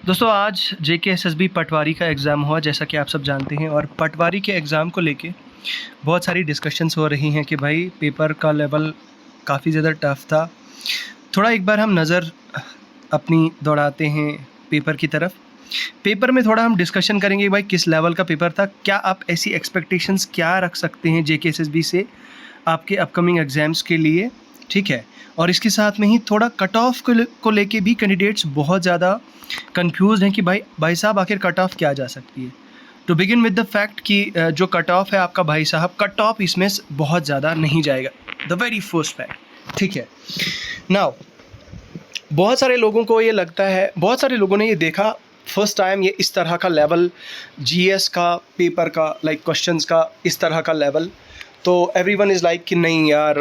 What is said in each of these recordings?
दोस्तों आज JKSSB पटवारी का एग्ज़ाम हुआ जैसा कि आप सब जानते हैं। और पटवारी के एग्ज़ाम को लेके बहुत सारी डिस्कशंस हो रही हैं कि भाई पेपर का लेवल काफ़ी ज़्यादा टफ़ था। थोड़ा एक बार हम नज़र अपनी दौड़ाते हैं पेपर की तरफ। पेपर में थोड़ा हम डिस्कशन करेंगे कि भाई किस लेवल का पेपर था, क्या आप ऐसी एक्सपेक्टेशंस क्या रख सकते हैं JKSSB से आपके अपकमिंग एग्ज़ाम्स के लिए, ठीक है। और इसके साथ में ही थोड़ा कट ऑफ को लेके भी कैंडिडेट्स बहुत ज़्यादा कंफ्यूज हैं कि भाई साहब आखिर कट ऑफ क्या जा सकती है। To begin with the fact कि जो कट ऑफ है आपका भाई साहब, कट ऑफ इसमें बहुत ज़्यादा नहीं जाएगा, द वेरी फर्स्ट फैक्ट, ठीक है। नाउ बहुत सारे लोगों को ये लगता है, बहुत सारे लोगों ने ये देखा फर्स्ट टाइम ये इस तरह का लेवल GS का पेपर का, लाइक क्वेश्चंस का इस तरह का लेवल, तो एवरीवन इज़ लाइक कि नहीं यार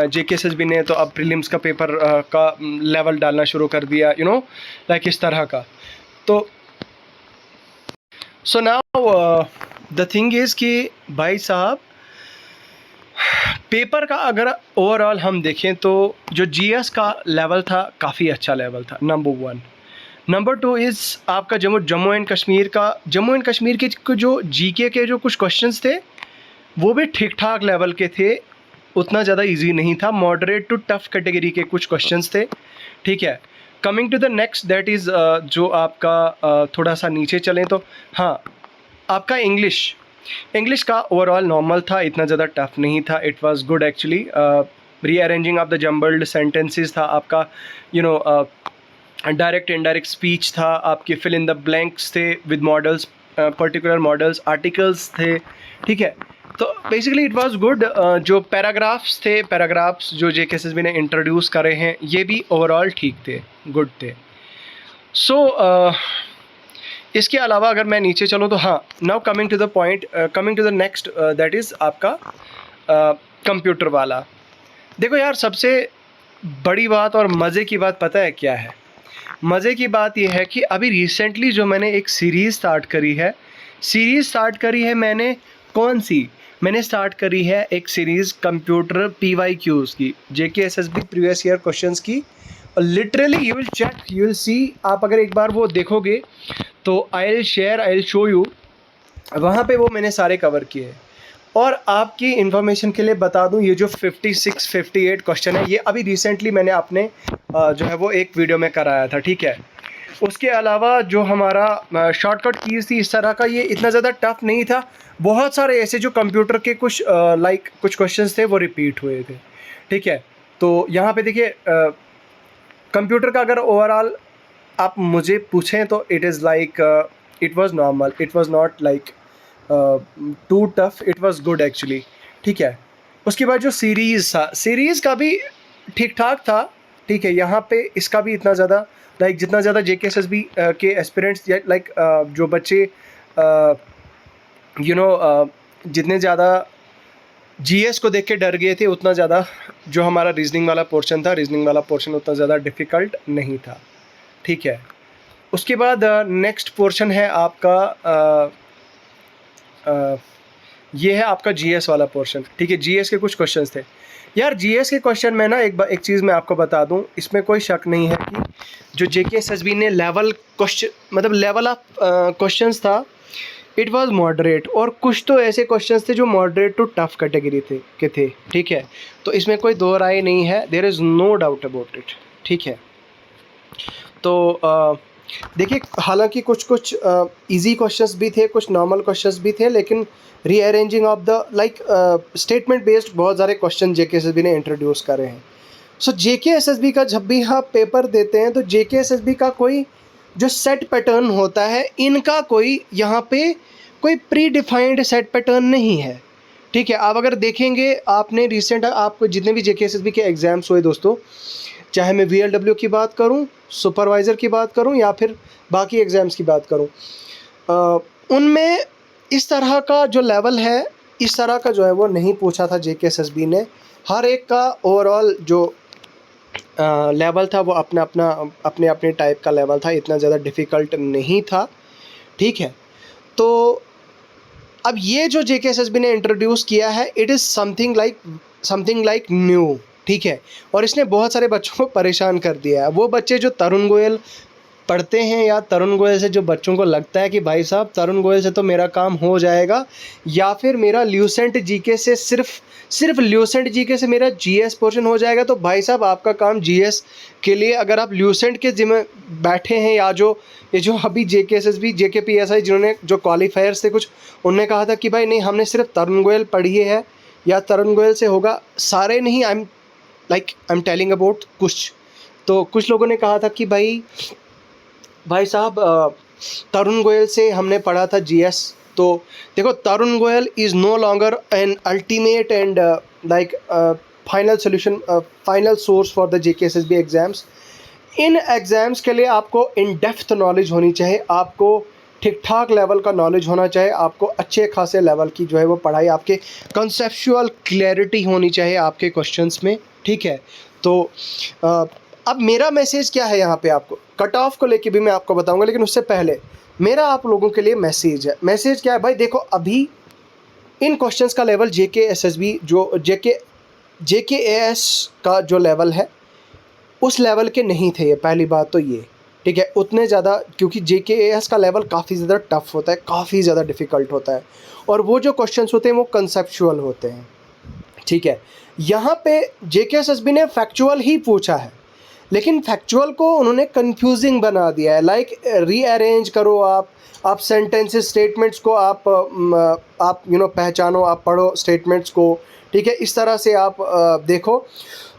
JKSSB ने तो अब प्रीलिम्स का पेपर का लेवल डालना शुरू कर दिया, लाइक इस तरह का। तो so now the thing is कि भाई साहब पेपर का अगर ओवरऑल हम देखें तो जो GS का लेवल था काफ़ी अच्छा लेवल था, नंबर 1। नंबर 2 इज़ आपका जम्मू एंड कश्मीर के जो GK के जो कुछ क्वेश्चंस थे वो भी ठीक ठाक लेवल के थे, उतना ज़्यादा इजी नहीं था, मॉडरेट टू टफ कैटेगरी के कुछ क्वेश्चंस थे, ठीक है। Coming to the next that is जो आपका थोड़ा सा नीचे चलें तो हाँ, आपका इंग्लिश का ओवरऑल नॉर्मल था, इतना ज़्यादा टफ नहीं था, it was good actually. Rearranging of the jumbled sentences था आपका, डायरेक्ट इनडायरेक्ट स्पीच था, आपके फिल इन द ब्लैंक्स थे with models, particular models, articles थे, ठीक है। तो बेसिकली इट वाज गुड। जो पैराग्राफ्स जो JKSSB ने इंट्रोड्यूस करे हैं ये भी ओवरऑल ठीक थे, गुड थे। सो इसके अलावा अगर मैं नीचे चलूँ तो हाँ, now coming to the next that is आपका कंप्यूटर वाला। देखो यार, सबसे बड़ी बात और मज़े की बात पता है क्या है? मज़े की बात यह है कि अभी रिसेंटली जो मैंने एक सीरीज़ स्टार्ट करी है मैंने, कौन सी? मैंने स्टार्ट करी है एक सीरीज़ कंप्यूटर PYQs की, JKSSB प्रीवियस ईयर क्वेश्चंस की। और लिटरली यू विल सी, आप अगर एक बार वो देखोगे तो आई विल शो यू, वहाँ पे वो मैंने सारे कवर किए हैं। और आपकी इन्फॉर्मेशन के लिए बता दूं, ये जो 56-58 क्वेश्चन है ये अभी रिसेंटली मैंने अपने जो है वो एक वीडियो में कराया था, ठीक है। उसके अलावा जो हमारा शॉर्टकट कीज़ थी इस तरह का, ये इतना ज़्यादा टफ नहीं था। बहुत सारे ऐसे जो कंप्यूटर के कुछ कुछ क्वेश्चंस थे वो रिपीट हुए थे, ठीक है। तो यहाँ पे देखिए, कंप्यूटर का अगर ओवरऑल आप मुझे पूछें तो it is like it was normal, it was not like too tough, it was good actually, ठीक है। उसके बाद जो सीरीज़ का भी ठीक ठाक था, ठीक है। यहाँ पे इसका भी इतना ज़्यादा जितना ज़्यादा JKSSB के एस्पिरेंट्स जो बच्चे जितने ज़्यादा GS को देख के डर गए थे, उतना ज़्यादा जो हमारा रीजनिंग वाला पोर्शन उतना ज़्यादा डिफ़िकल्ट नहीं था, ठीक है। उसके बाद नेक्स्ट पोर्शन है आपका ये है आपका GS वाला पोर्शन, ठीक है। GS के कुछ क्वेश्चंस थे यार। GS के क्वेश्चन में ना एक चीज़ मैं आपको बता दूं, इसमें कोई शक नहीं है कि जो JKSSB ने लेवल ऑफ क्वेश्चंस था, इट वाज मॉडरेट। और कुछ तो ऐसे क्वेश्चंस थे जो मॉडरेट टू टफ कैटेगरी थे, ठीक है। तो इसमें कोई दो राय नहीं है, there is no doubt about it, ठीक है। तो देखिए, हालांकि कुछ इजी क्वेश्चंस भी थे, कुछ नॉर्मल क्वेश्चंस भी थे, लेकिन rearranging of the statement based बहुत सारे क्वेश्चन JKSSB ने इंट्रोड्यूस करे हैं। सो JKSSB का जब भी आप पेपर देते हैं तो JKSSB का कोई जो सेट पैटर्न होता है, इनका कोई यहाँ पे कोई प्री डिफाइंड सेट पैटर्न नहीं है, ठीक है। आप अगर देखेंगे, आपने रिसेंट आपको जितने भी JKSSB के एग्ज़ाम्स हुए दोस्तों, चाहे मैं VLW की बात करूं, सुपरवाइज़र की बात करूं, या फिर बाकी एग्ज़ाम्स की बात करूं, उनमें इस तरह का जो लेवल है, इस तरह का जो है वो नहीं पूछा था JKSSB ने। हर एक का ओवरऑल जो लेवल था वो अपने टाइप का लेवल था, इतना ज़्यादा डिफ़िकल्ट नहीं था, ठीक है। तो अब ये जो JKSSB ने इंट्रोड्यूस किया है, it is something like new, ठीक है। और इसने बहुत सारे बच्चों को परेशान कर दिया है। वो बच्चे जो तरुण गोयल पढ़ते हैं या तरुण गोयल से जो बच्चों को लगता है कि भाई साहब तरुण गोयल से तो मेरा काम हो जाएगा, या फिर मेरा ल्यूसेंट जीके से सिर्फ ल्यूसेंट जीके से मेरा जीएस पोर्शन हो जाएगा, तो भाई साहब आपका काम जीएस के लिए अगर आप ल्यूसेंट के जिम्मे बैठे हैं, या ये जो अभी जेकेएसएसबी जेकेपीएसआई जिन्होंने जो क्वालिफायर्स थे कुछ, उनने कहा था कि भाई नहीं हमने सिर्फ तरुण गोयल पढ़ी है या तरुण गोयल से होगा, सारे नहीं, आई एम टेलिंग अबाउट कुछ। तो कुछ लोगों ने कहा था कि भाई साहब तरुण गोयल से हमने पढ़ा था जीएस। तो देखो Tarun Goyal is no longer an ultimate and final solution, final source for the JKSSB exams. इन एग्ज़ाम्स के लिए आपको इन डेप्थ नॉलेज होनी चाहिए, आपको ठीक ठाक लेवल का नॉलेज होना चाहिए, आपको अच्छे खासे लेवल की जो है वो पढ़ाई, आपके कंसेप्चुअल क्लैरिटी होनी चाहिए आपके क्वेश्चंस में, ठीक है। तो अब मेरा मैसेज क्या है यहाँ पे, आपको कट ऑफ को लेके भी मैं आपको बताऊंगा, लेकिन उससे पहले मेरा आप लोगों के लिए मैसेज क्या है भाई। देखो अभी इन क्वेश्चंस का लेवल जेकेएसएसबी जो जेकेएएस का जो लेवल है उस लेवल के नहीं थे, ये पहली बात तो ये, ठीक है, उतने ज़्यादा, क्योंकि जेकेएएस का लेवल काफ़ी ज़्यादा टफ होता है, काफ़ी ज़्यादा डिफ़िकल्ट होता है, और वो जो क्वेश्चंस होते हैं वो कंसेप्चुअल होते हैं, ठीक है। यहाँ पे जेकेएसएसबी ने फैक्चुअल ही पूछा है, लेकिन फैक्चुअल को उन्होंने कंफ्यूजिंग बना दिया है, रीअरेंज करो आप सेंटेंसेस स्टेटमेंट्स को आप पहचानो, आप पढ़ो स्टेटमेंट्स को, ठीक है, इस तरह से आप देखो।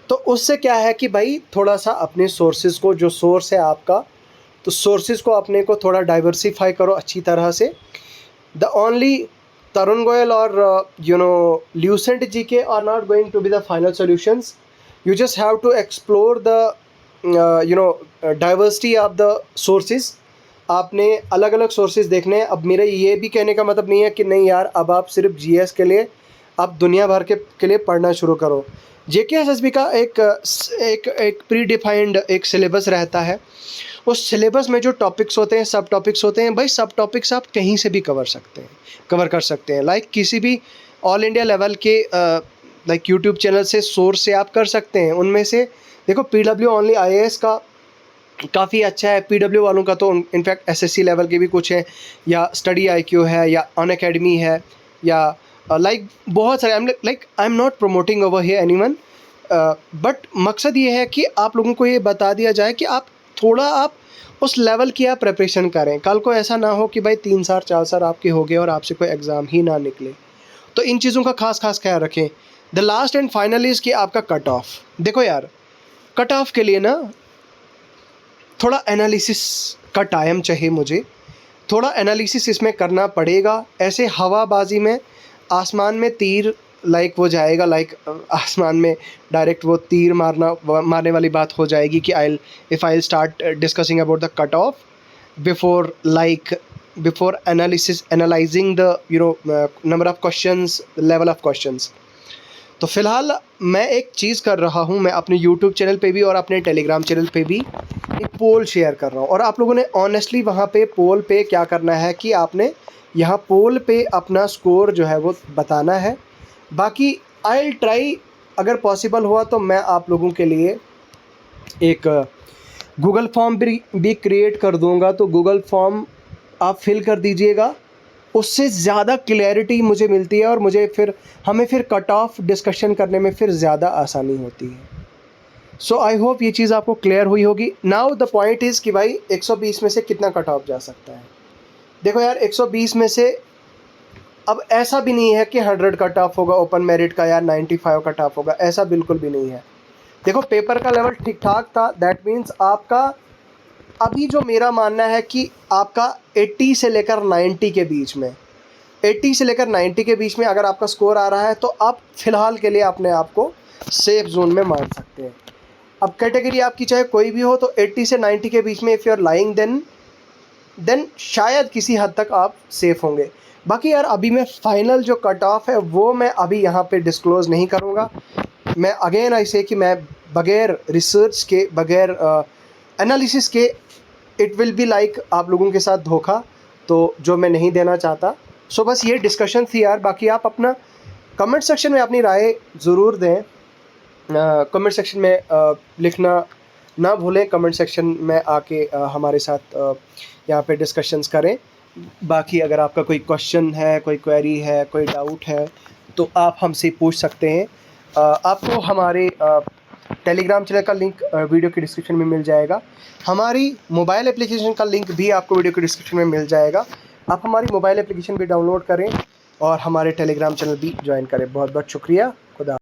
तो उससे क्या है कि भाई थोड़ा सा अपने सोर्सेज को, जो सोर्स है आपका, तो सोर्सेज को अपने को थोड़ा डाइवर्सिफाई करो अच्छी तरह से। द ओनली तरुण गोयल और Lucent GK are not going to be the final solutions. You just have to explore the diversity of the sources. आपने अलग अलग सोर्सेज देखने हैं। अब मेरा ये भी कहने का मतलब नहीं है कि नहीं यार अब आप सिर्फ जीएस के लिए आप दुनिया भर के लिए पढ़ना शुरू करो। जेकेएसएसबी का एक प्री डिफाइंड एक सिलेबस रहता है, उस सिलेबस में जो टॉपिक्स होते हैं, सब टॉपिक्स होते हैं, भाई सब टॉपिक्स आप कहीं से भी कवर कर सकते हैं। लाइक किसी भी ऑल इंडिया लेवल के यूट्यूब चैनल से, सोर्स से आप कर सकते हैं। उनमें से देखो पीडब्ल्यू ओनली आईएएस का काफ़ी अच्छा है, पीडब्ल्यू वालों का तो इनफैक्ट एसएससी लेवल के भी कुछ है, या स्टडी आईक्यू है, या अनअकैडमी है, या बहुत सारे। I am not promoting over here anyone, but मकसद ये है कि आप लोगों को ये बता दिया जाए कि आप उस लेवल की आप प्रिपरेशन करें। कल को ऐसा ना हो कि भाई 3 साल 4 साल आपके हो गए और आपसे कोई एग्ज़ाम ही ना निकले। तो इन चीज़ों का खास ख्याल रखें। The last and final is कि आपका कट ऑफ। देखो यार कट ऑफ के लिए ना थोड़ा एनालिसिस का टाइम चाहिए, मुझे थोड़ा एनालिसिस इसमें करना पड़ेगा। ऐसे हवाबाजी में आसमान में तीर वो जाएगा, आसमान में डायरेक्ट वो तीर मारने वाली बात हो जाएगी कि if I start discussing about the cut off before analysing the number of questions, level of questions. तो फ़िलहाल मैं एक चीज़ कर रहा हूँ, मैं अपने यूट्यूब चैनल पे भी और अपने टेलीग्राम चैनल पे भी एक पोल शेयर कर रहा हूँ, और आप लोगों ने ऑनेस्टली वहाँ पे पोल पे क्या करना है कि आपने यहाँ पोल पे अपना स्कोर जो है वो बताना है। बाकी आई विल ट्राई, अगर पॉसिबल हुआ तो मैं आप लोगों के लिए एक गूगल फॉर्म भी क्रिएट कर दूँगा, तो गूगल फॉर्म आप फिल कर दीजिएगा। उससे ज़्यादा क्लैरिटी मुझे मिलती है और हमें फिर कट ऑफ डिस्कशन करने में फिर ज़्यादा आसानी होती है। सो आई होप ये चीज़ आपको क्लियर हुई होगी। नाउ द पॉइंट इज़ कि भाई 120 में से कितना कट ऑफ जा सकता है। देखो यार 120 में से अब ऐसा भी नहीं है कि 100 कट ऑफ होगा ओपन मेरिट का, या 95 कट ऑफ होगा, ऐसा बिल्कुल भी नहीं है। देखो पेपर का लेवल ठीक ठाक था, दैट मीन्स आपका अभी जो मेरा मानना है कि आपका 80 से लेकर 90 के बीच में, 80 से लेकर 90 के बीच में अगर आपका स्कोर आ रहा है तो आप फ़िलहाल के लिए अपने आप को सेफ जोन में मान सकते हैं। अब कैटेगरी आपकी चाहे कोई भी हो, तो 80 से 90 के बीच में if you are lying then शायद किसी हद तक आप सेफ़ होंगे। बाकी यार अभी मैं फ़ाइनल जो कट ऑफ है वो मैं अभी यहाँ पे डिस्क्लोज़ नहीं करूँगा। मैं अगेन ऐसे कि मैं बग़ैर रिसर्च के, बग़ैर एनालिसिस के, इट विल बी लाइक आप लोगों के साथ धोखा, तो जो मैं नहीं देना चाहता। सो बस ये डिस्कशन थी यार। बाकी आप अपना कमेंट सेक्शन में अपनी राय ज़रूर दें, कमेंट सेक्शन में लिखना ना भूलें कमेंट सेक्शन में आके हमारे साथ यहाँ पे डिस्कशंस करें। बाकी अगर आपका कोई क्वेश्चन है, कोई क्वेरी है, कोई डाउट है तो आप हमसे पूछ सकते हैं। आपको हमारे टेलीग्राम चैनल का लिंक वीडियो के डिस्क्रिप्शन में मिल जाएगा। हमारी मोबाइल एप्लीकेशन का लिंक भी आपको वीडियो के डिस्क्रिप्शन में मिल जाएगा। आप हमारी मोबाइल एप्लीकेशन भी डाउनलोड करें और हमारे टेलीग्राम चैनल भी ज्वाइन करें। बहुत बहुत शुक्रिया। खुदा